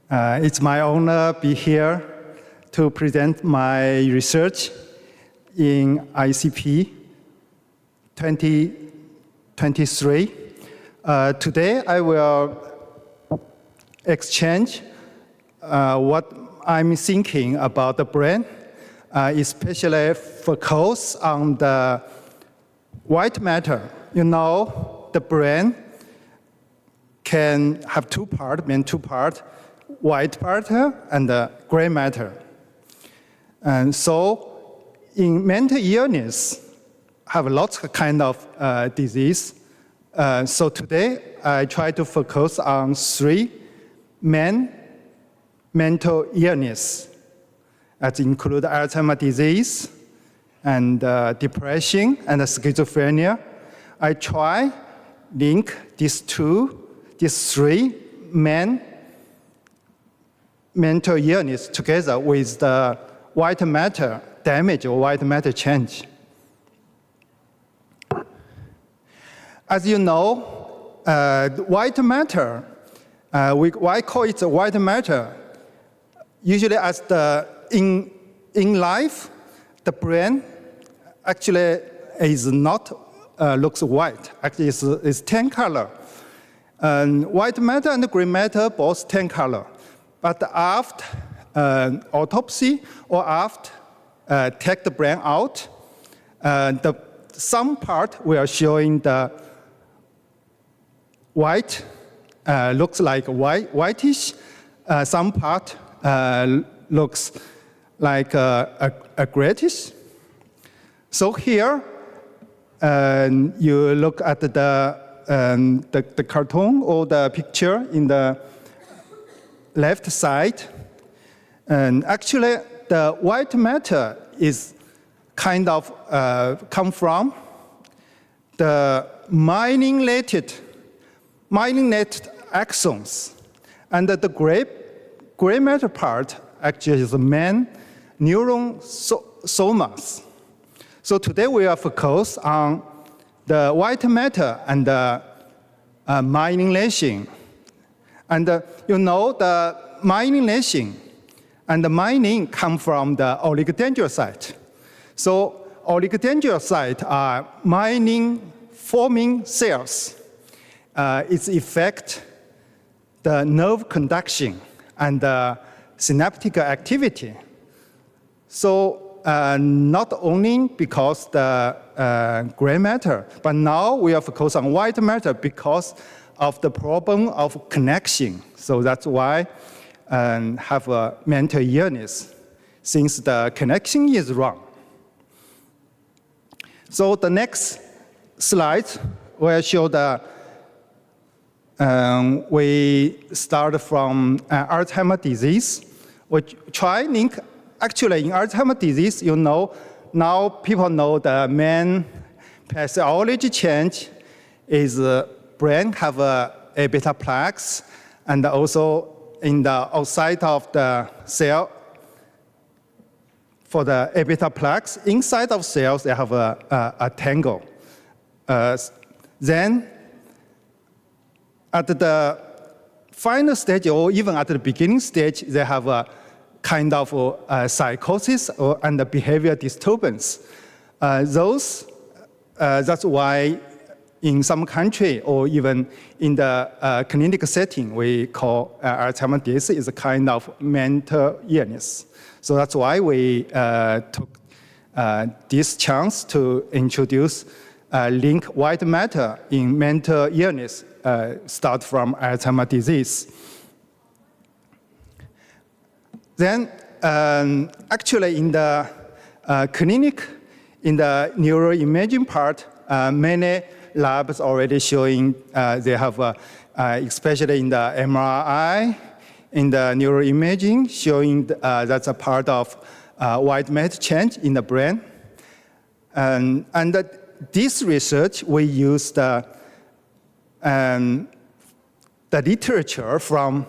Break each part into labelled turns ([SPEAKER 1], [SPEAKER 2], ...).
[SPEAKER 1] It's my honor to be here to present my research in ICP 2023. Today I will exchange what I'm thinking about the brain, especially focus on the white matter. You know, the brain can have two parts, white matter and gray matter. And so in mental illness, have lots of kind of disease. So today I try to focus on three main mental illness that include Alzheimer's disease and depression and schizophrenia. I try link these three main mental illness together with the white matter damage or white matter change. As you know, white matter, why call it white matter? Usually as in life, the brain actually is not looks white. Actually, it's 10 color. White matter and gray matter both 10 color. But after autopsy or after take the brain out, some part we are showing the white, looks like whitish. Some part looks like a grayish. So here, you look at the cartoon or the picture in the left side, and actually the white matter is kind of come from the myelinated axons, and the gray matter part actually is the main neuron somas. So today we are focused on the white matter and the myelination. And you know the myelination and the myelin come from the oligodendrocyte. So oligodendrocyte are myelin-forming cells. It affects the nerve conduction and the synaptic activity. So not only because the gray matter, but now we are focused on white matter because of the problem of connection. So that's why have a mental illness, since the connection is wrong. So the next slide will show the, we start from Alzheimer's disease. We try link, actually in Alzheimer's disease, you know, now people know the main pathology change is brain have a beta plaques, and also in the outside of the cell, for the A beta plaques, inside of cells, they have a tangle. Then at the final stage, or even at the beginning stage, they have a kind of psychosis and a behavior disturbance. That's why in some country, or even in the clinical setting, we call Alzheimer's disease is a kind of mental illness. So that's why we took this chance to introduce link white matter in mental illness, start from Alzheimer's disease. Then actually in the clinic, in the neuroimaging part, many labs already showing they have, especially in the MRI, in the neuroimaging, showing that's a part of white matter change in the brain. And this research, we used the literature from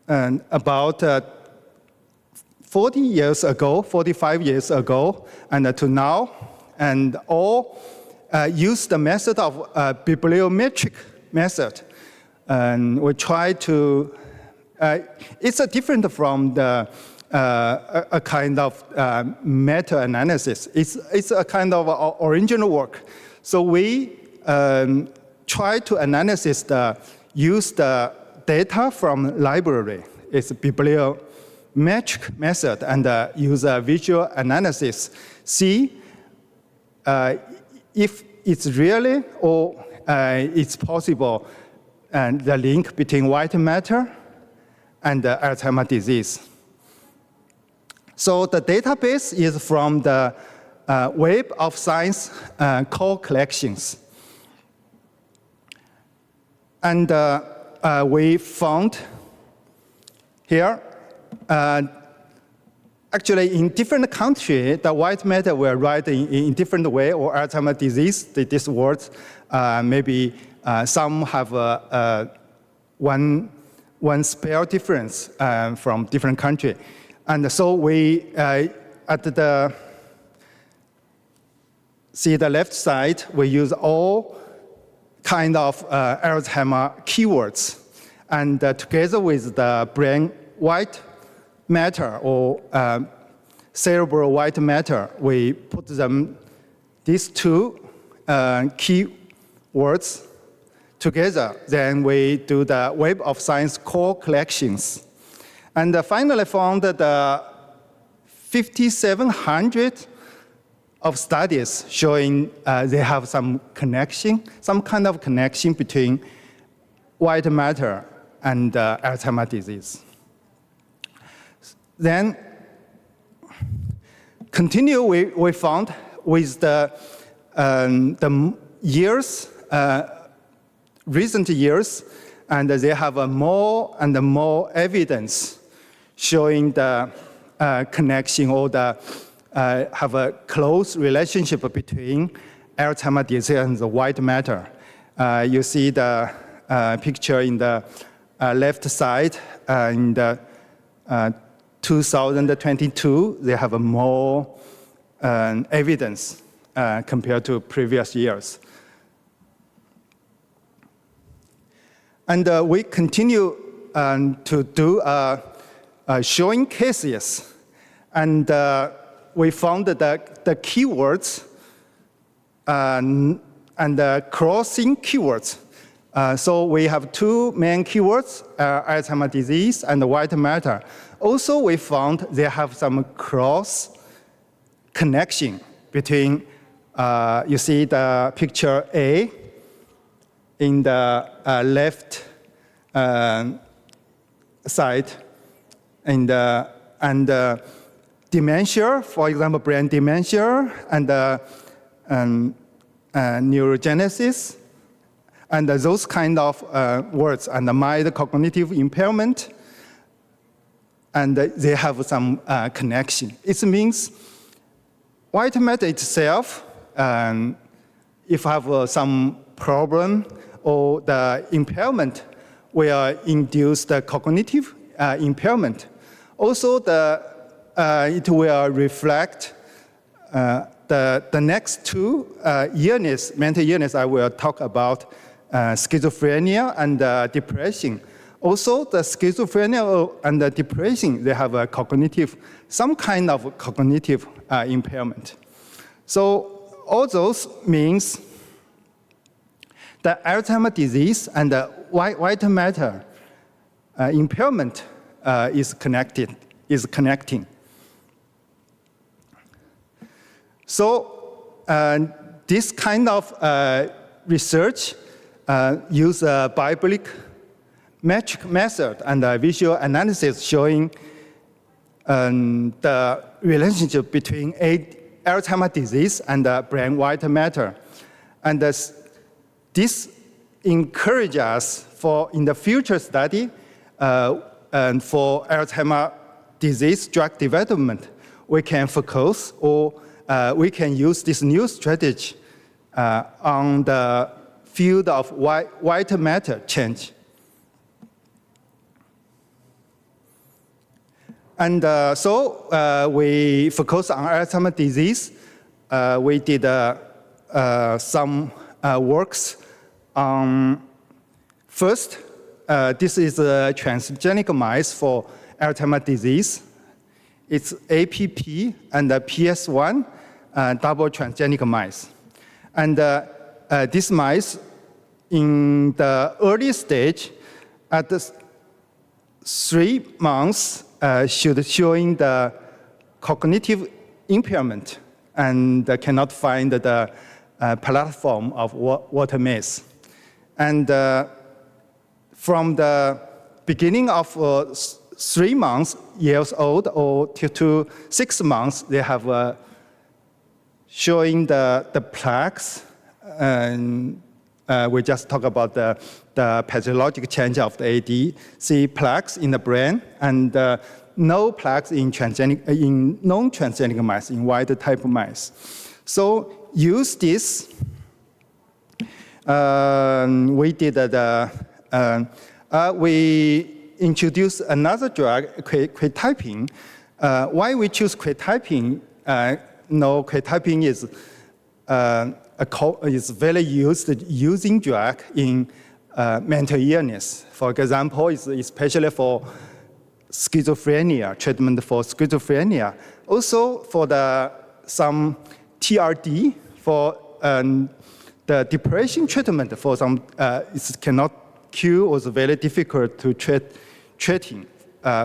[SPEAKER 1] about 40 years ago, 45 years ago, and to now, and all use the method of bibliometric method. And we try to It's different from the a kind of meta-analysis. It's a kind of original work. So we try to use the data from library. It's a bibliometric method and use a visual analysis. See if it's really or it's possible and the link between white matter and Alzheimer's disease. So the database is from the Web of Science core collections. And we found here, actually in different countries, the white matter will write in different way, or Alzheimer's disease, these words, maybe some have one spell difference from different countries. And so we, see the left side, we use all kind of Alzheimer keywords. And together with the brain white matter or cerebral white matter, we put them, these two keywords together. Then we do the Web of Science core collections. And finally found that 5,700 of studies showing they have some connection, some kind of connection between white matter and Alzheimer's disease. Then continue, we found with the years, recent years, and they have more and more evidence showing the connection or have a close relationship between Alzheimer's disease and the white matter. You see the picture in the left side. In the 2022, they have more evidence compared to previous years. And we continue to do showing cases. And we found that the keywords and the crossing keywords. So we have two main keywords, Alzheimer's disease and white matter. Also, we found they have some cross connection between, you see the picture A in the left side, and dementia, for example, brain dementia and neurogenesis, and those kind of words, and mild cognitive impairment, and they have some connection. It means white matter itself, if have some problem or the impairment, will induce the cognitive impairment. Also, it will reflect the next two illness, mental illness I will talk about, schizophrenia and depression. Also, the schizophrenia and the depression, they have a some kind of cognitive impairment. So all those means the Alzheimer's disease and the white matter impairment is connecting. So this kind of research use a biometric method and a visual analysis showing the relationship between Alzheimer's disease and brain white matter. And this encourages us in the future study and for Alzheimer's disease drug development, we can focus or we can use this new strategy on the field of white matter change. And so we focus on Alzheimer's disease. We did some works on first this is a transgenic mice for Alzheimer's disease. It's APP and PS1 double transgenic mice. And these mice, in the early stage, at the 3 months, showing the cognitive impairment and cannot find the platform of water maze. And from the beginning of 3 months, years old, or to 6 months, they have showing the plaques. And we just talk about the pathologic change of the AD. See plaques in the brain, and no plaques in non-transgenic mice, in wild type mice. So use this. We did we introduced another drug, quetiapine. Why we choose quetiapine? No, quetiapine is very using drug in mental illness. For example, especially for schizophrenia, treatment for schizophrenia. Also for some TRD, for the depression treatment for some, it cannot cure or is very difficult to treating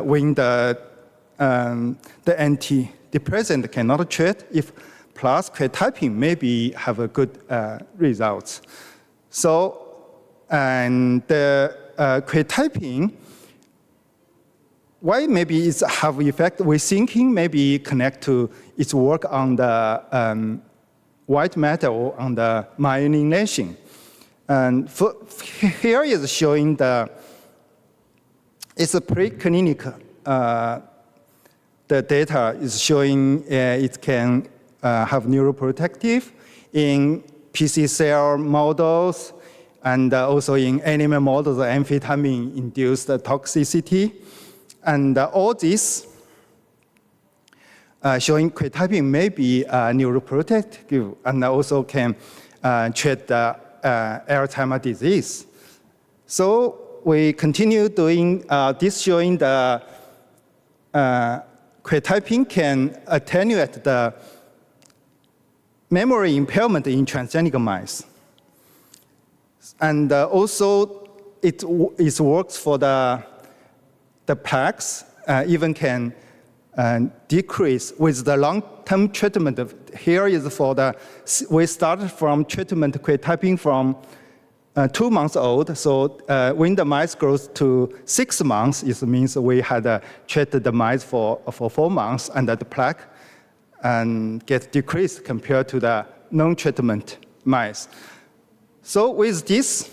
[SPEAKER 1] when the antidepressant cannot treat. If plus quetiapine maybe have a good results. So, and the quetiapine, why maybe it's have effect? We're thinking maybe connect to its work on the white matter or on the myelination. And here is showing it's a preclinical. The data is showing it can have neuroprotective in PC cell models and also in animal models, amphetamine-induced toxicity. And all this showing quetiapine may be neuroprotective and also can treat the Alzheimer's disease. So we continue doing this, showing the quetiapine can attenuate the memory impairment in transgenic mice. And also it works for the plaques, even can decrease with the long-term treatment. Here is for we started from treatment quetiapine from 2 months old. So when the mice grows to 6 months, it means we had treated the mice for 4 months, and the plaque get decreased compared to the non-treatment mice. So with this,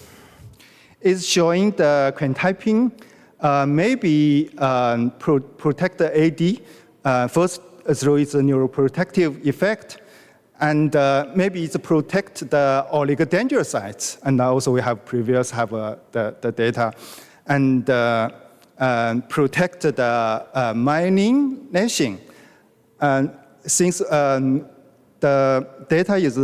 [SPEAKER 1] is showing the quetiapine maybe protect the AD first through its neuroprotective effect, and maybe it's protect the oligodendrocytes, and also we have the data, and protect the myelination. Since the data is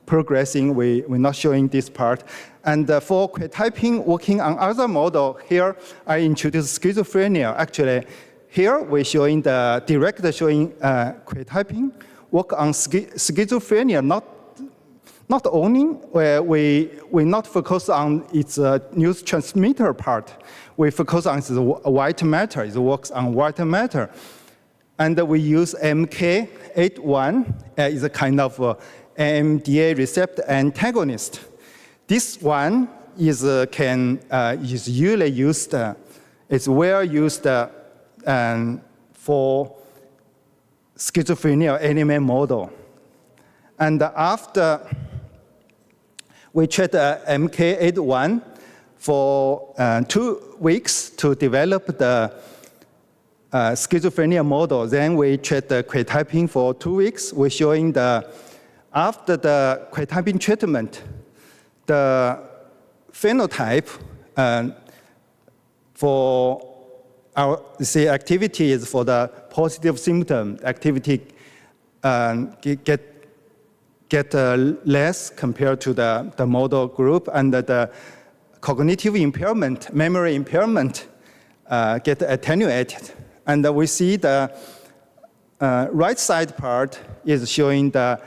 [SPEAKER 1] progressing, we're not showing this part. And for quetiapine working on other model, here I introduced schizophrenia. Actually, here we're showing the direct showing quetiapine work on schizophrenia, not only where we not focus on its neurotransmitter part. We focus on its white matter. It works on white matter. And we use MK81 is a kind of NMDA receptor antagonist. This one is usually used, it's well used for schizophrenia animal model. And after we treat MK81 for 2 weeks to develop the schizophrenia model, then we treat the quetiapine for 2 weeks. We're showing after the quetiapine treatment, the phenotype for our activity is for the positive symptom. Activity get less compared to the model group, and the cognitive impairment, memory impairment get attenuated. And we see the right side part is showing the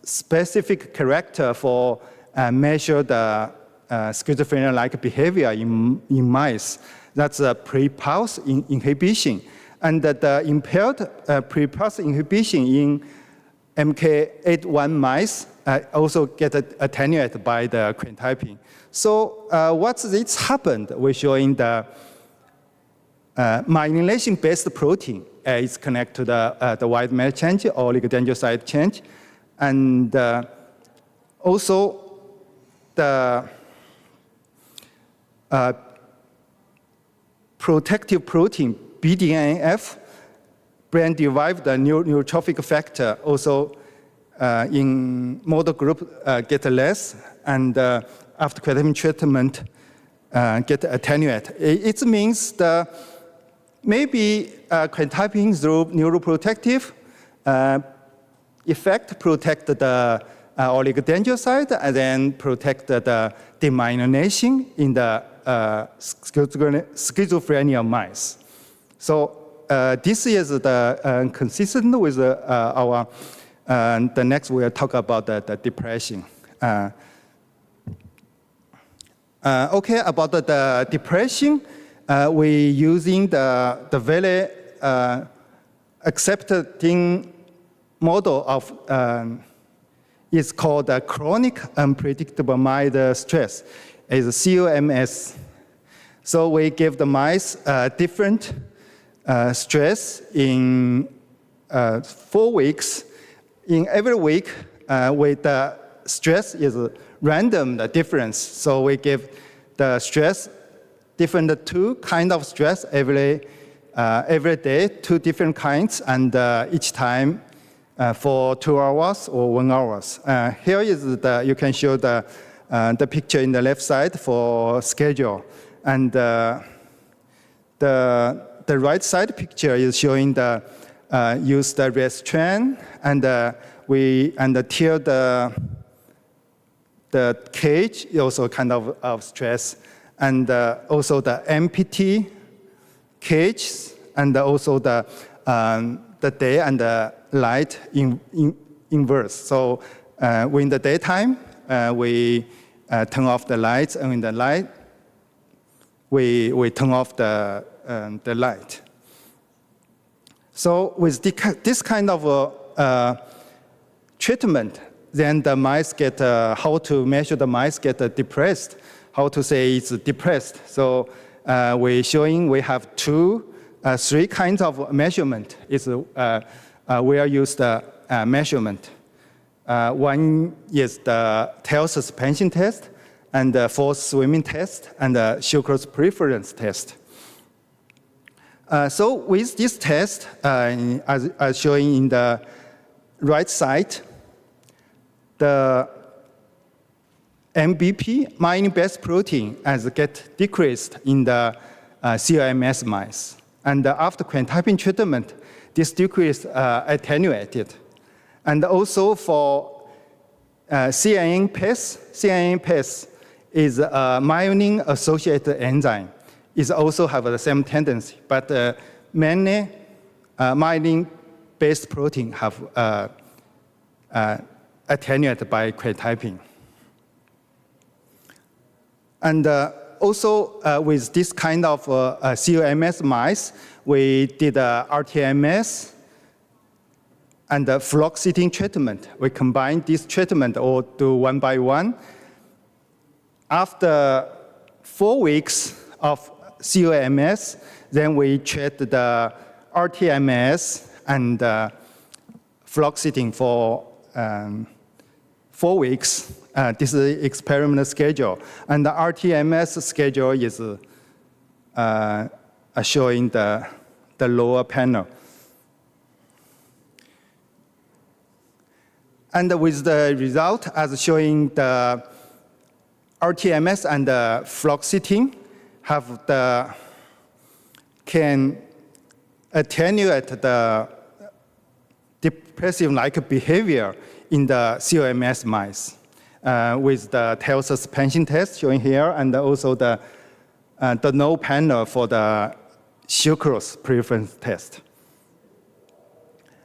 [SPEAKER 1] specific character for measure the schizophrenia-like behavior in mice. That's a pre-pulse inhibition. And the impaired pre-pulse inhibition in MK81 mice also get attenuated by the quintiapine. So what's this happened? We're showing the myelinating-based protein is connected to the white matter change or oligodendrocyte change. And also the protective protein, BDNF, brain-derived neurotrophic factor, also in model group get less, and after quintiapine treatment get attenuated. It means that maybe quintiapine through neuroprotective effect protect the oligodendrocyte and then protect the demyelination in the schizophrenia mice. So this is the consistent with our. The next we'll talk about the depression. Okay, about the depression, we using the very accepting model of is called the chronic unpredictable mild stress, is CUMS. So we give the mice different stress in 4 weeks. In every week, with the stress is random, the difference. So we give the stress different 2 kind of stress every day, 2 different kinds, and each time for 2 hours or 1 hour. Here is you can show the picture in the left side for schedule, and the right side picture is showing the use the restraint and till the cage is also kind of stress, and also the MPT cage, and also the day and the light inverse. So in the daytime, we turn off the lights, and in the light, we turn off the light. So with this kind of treatment, then the mice get, how to measure the mice get depressed, how to say it's depressed. So we're showing we have 3 kinds of measurement. We are used the measurement. One is the tail suspension test, and the forced swimming test, and the sucrose preference test. So with this test, as showing in the right side, the MBP, myelin-based protein, get decreased in the CLMS mice. And after quintiapine treatment, this decrease attenuated. And also for CNN PAS is a myelin-associated enzyme. It also have the same tendency, but many myelin-based protein have attenuated by quintiapine. And also with this kind of CUMS mice, we did RTMS and fluoxetine treatment. We combine this treatment or do 1 by 1. After 4 weeks of CUMS, then we treat the RTMS and fluoxetine for 4 weeks. This is the experimental schedule. And the RTMS schedule is showing the lower panel. And with the result as showing the RTMS and the fluoxetine can attenuate the depressive-like behavior in the CUMS mice. with the tail suspension test shown here, and also the node panel for the sucrose preference test.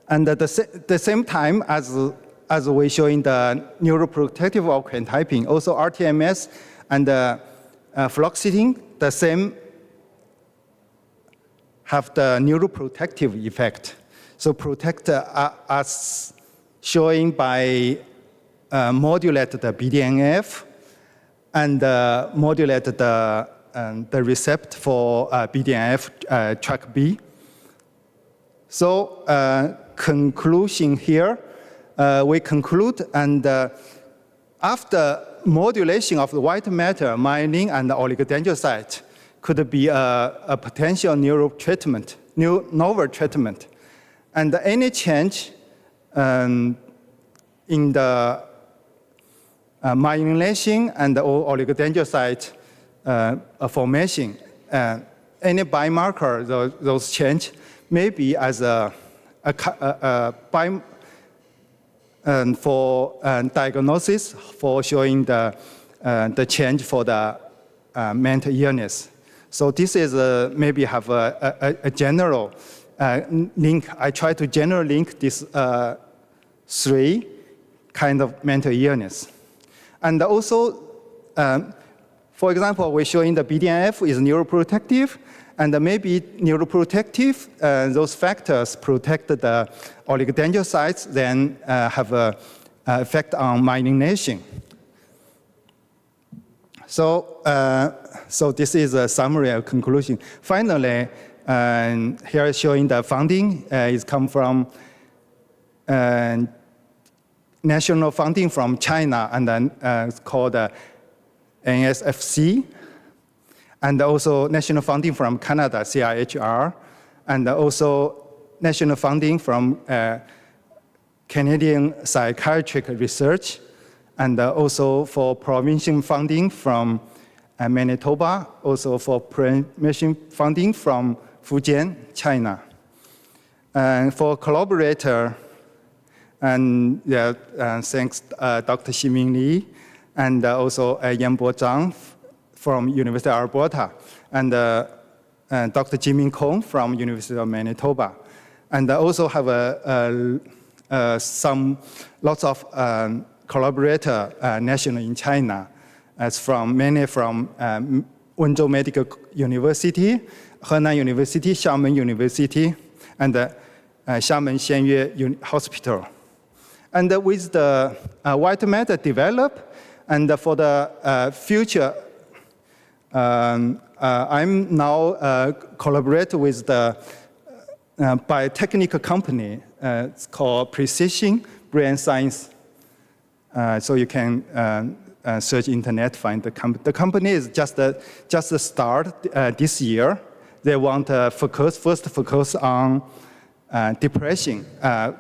[SPEAKER 1] And at the same time, as we show in the neuroprotective occurrence typing, also RTMS and fluoxetine, the same have the neuroprotective effect. So protect as showing by modulate the BDNF and modulate the receptor for BDNF track B. So conclusion here, we conclude, and after modulation of the white matter, myelin and oligodendrocyte could be a potential novel treatment. And any change in the myelination and oligodendrocyte formation, any biomarker, those change may be as for diagnosis for showing the change for the mental illness. So this is maybe have a general link. I try to generally link these three kind of mental illness. And also, for example, we're showing the BDNF is neuroprotective, and maybe neuroprotective, those factors protect the oligodendrocytes, then have an effect on myelination. So this is a summary of conclusion. Finally, here is showing the funding is come from national funding from China, and then it's called NSFC, and also national funding from Canada, CIHR, and also national funding from Canadian Psychiatric Research, and also for provincial funding from Manitoba, also for provincial funding from Fujian, China. And for collaborator, and thanks Dr. Ximing Li, and also Yanbo Zhang from University of Alberta, and Dr. Jiming Kong from University of Manitoba. And also have lots of collaborator national in China, as mainly from Wenzhou Medical University, Henan University, Xiamen University, and Xiamen Xianyue Hospital. And with the white matter developed, and for the future, I'm now collaborate with the biotechnical company. It's called Precision Brain Science. So you can search internet, find the company. The company is just a start this year. They want to first focus on depression.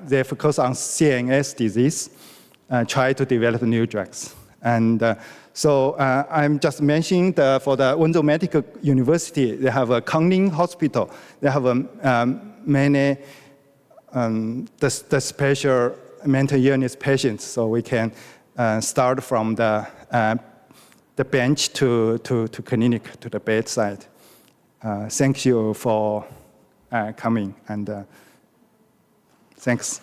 [SPEAKER 1] They focus on CNS disease, try to develop new drugs. And so I'm just mentioning for the Wenzhou Medical University, they have a Kangling Hospital. They have many the special mental illness patients. So we can start from the bench to clinic, to the bedside. Thank you for coming, and thanks.